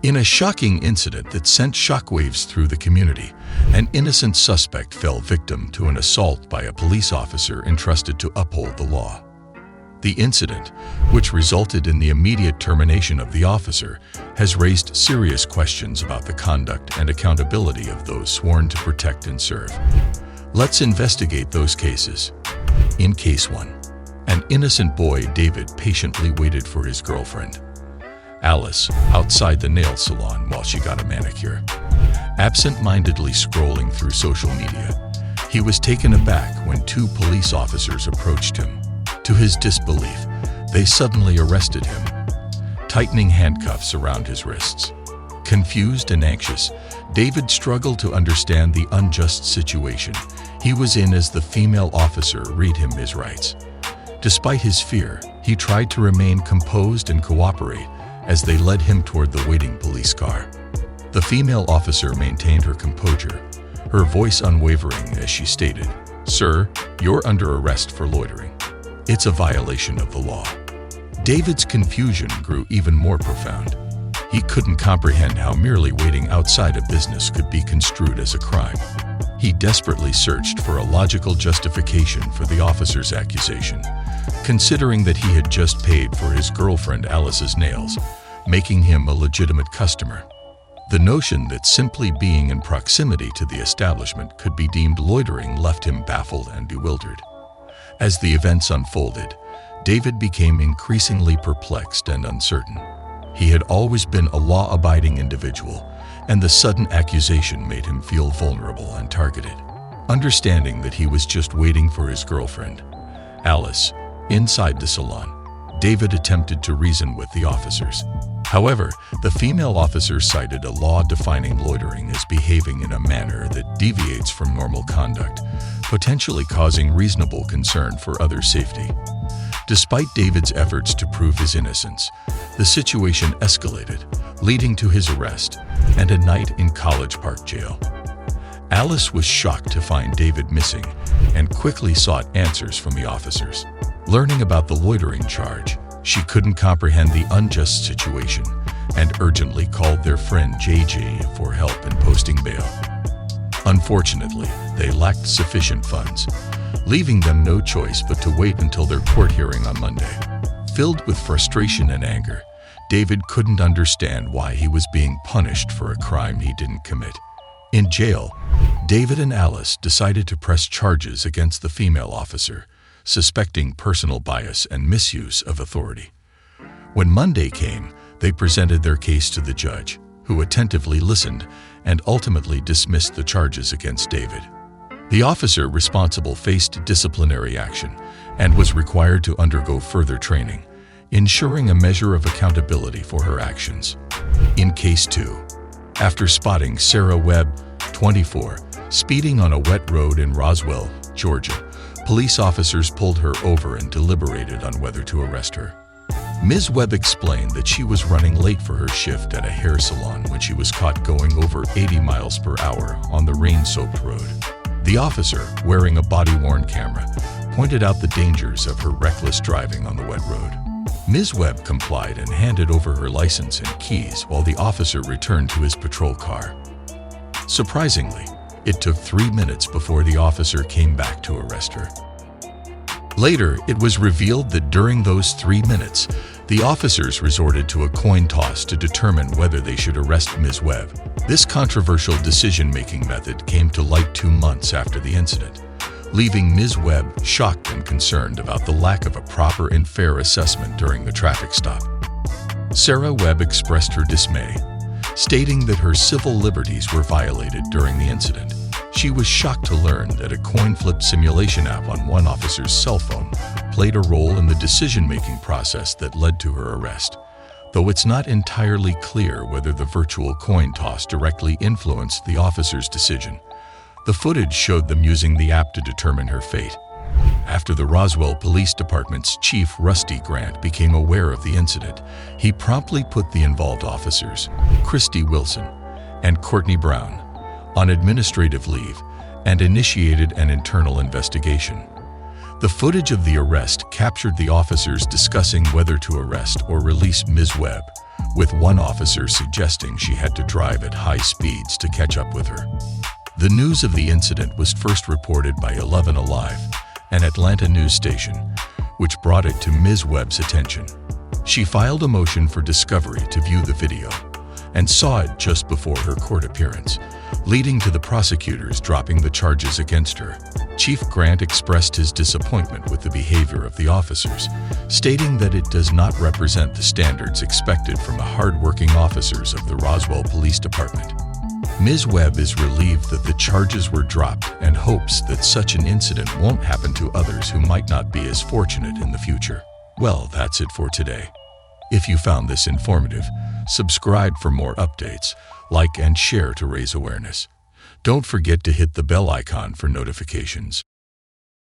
In a shocking incident that sent shockwaves through the community, an innocent suspect fell victim to an assault by a police officer entrusted to uphold the law. The incident, which resulted in the immediate termination of the officer, has raised serious questions about the conduct and accountability of those sworn to protect and serve. Let's investigate those cases. In Case 1, an innocent boy, David, patiently waited for his girlfriend, Alice, outside the nail salon while she got a manicure. Absent-mindedly scrolling through social media, he was taken aback when two police officers approached him. To his disbelief, they suddenly arrested him, tightening handcuffs around his wrists. Confused and anxious, David struggled to understand the unjust situation he was in as the female officer read him his rights. Despite his fear, he tried to remain composed and cooperate as they led him toward the waiting police car. The female officer maintained her composure, her voice unwavering as she stated, "Sir, you're under arrest for loitering. It's a violation of the law." David's confusion grew even more profound. He couldn't comprehend how merely waiting outside a business could be construed as a crime. He desperately searched for a logical justification for the officer's accusation, considering that he had just paid for his girlfriend Alice's nails, making him a legitimate customer. The notion that simply being in proximity to the establishment could be deemed loitering left him baffled and bewildered. As the events unfolded, David became increasingly perplexed and uncertain. He had always been a law-abiding individual, and the sudden accusation made him feel vulnerable and targeted. Understanding that he was just waiting for his girlfriend, Alice, inside the salon, David attempted to reason with the officers. However, the female officer cited a law defining loitering as behaving in a manner that deviates from normal conduct, potentially causing reasonable concern for other safety. Despite David's efforts to prove his innocence, the situation escalated, leading to his arrest and a night in College Park Jail. Alice was shocked to find David missing and quickly sought answers from the officers. Learning about the loitering charge, she couldn't comprehend the unjust situation and urgently called their friend JJ for help in posting bail. Unfortunately, they lacked sufficient funds, leaving them no choice but to wait until their court hearing on Monday. Filled with frustration and anger, David couldn't understand why he was being punished for a crime he didn't commit. In jail, David and Alice decided to press charges against the female officer, suspecting personal bias and misuse of authority. When Monday came, they presented their case to the judge, who attentively listened and ultimately dismissed the charges against David. The officer responsible faced disciplinary action and was required to undergo further training, ensuring a measure of accountability for her actions. In Case 2, after spotting Sarah Webb, 24, speeding on a wet road in Roswell, Georgia, police officers pulled her over and deliberated on whether to arrest her. Ms. Webb explained that she was running late for her shift at a hair salon when she was caught going over 80 miles per hour on the rain-soaked road. The officer, wearing a body-worn camera, pointed out the dangers of her reckless driving on the wet road. Ms. Webb complied and handed over her license and keys while the officer returned to his patrol car. Surprisingly, it took 3 minutes before the officer came back to arrest her. Later, it was revealed that during those 3 minutes, the officers resorted to a coin toss to determine whether they should arrest Ms. Webb. This controversial decision-making method came to light 2 months after the incident, leaving Ms. Webb shocked and concerned about the lack of a proper and fair assessment during the traffic stop. Sarah Webb expressed her dismay, stating that her civil liberties were violated during the incident. She was shocked to learn that a coin flip simulation app on one officer's cell phone played a role in the decision-making process that led to her arrest, though it's not entirely clear whether the virtual coin toss directly influenced the officer's decision. The footage showed them using the app to determine her fate. After the Roswell Police Department's chief, Rusty Grant, became aware of the incident, he promptly put the involved officers, Christy Wilson and Courtney Brown, on administrative leave and initiated an internal investigation. The footage of the arrest captured the officers discussing whether to arrest or release Ms. Webb, with one officer suggesting she had to drive at high speeds to catch up with her. The news of the incident was first reported by 11 Alive, an Atlanta news station, which brought it to Ms. Webb's attention. She filed a motion for discovery to view the video and saw it just before her court appearance, leading to the prosecutors dropping the charges against her. Chief Grant expressed his disappointment with the behavior of the officers, stating that it does not represent the standards expected from the hard-working officers of the Roswell Police Department. Ms. Webb is relieved that the charges were dropped and hopes that such an incident won't happen to others who might not be as fortunate in the future. Well, that's it for today. If you found this informative, subscribe for more updates, like and share to raise awareness. Don't forget to hit the bell icon for notifications.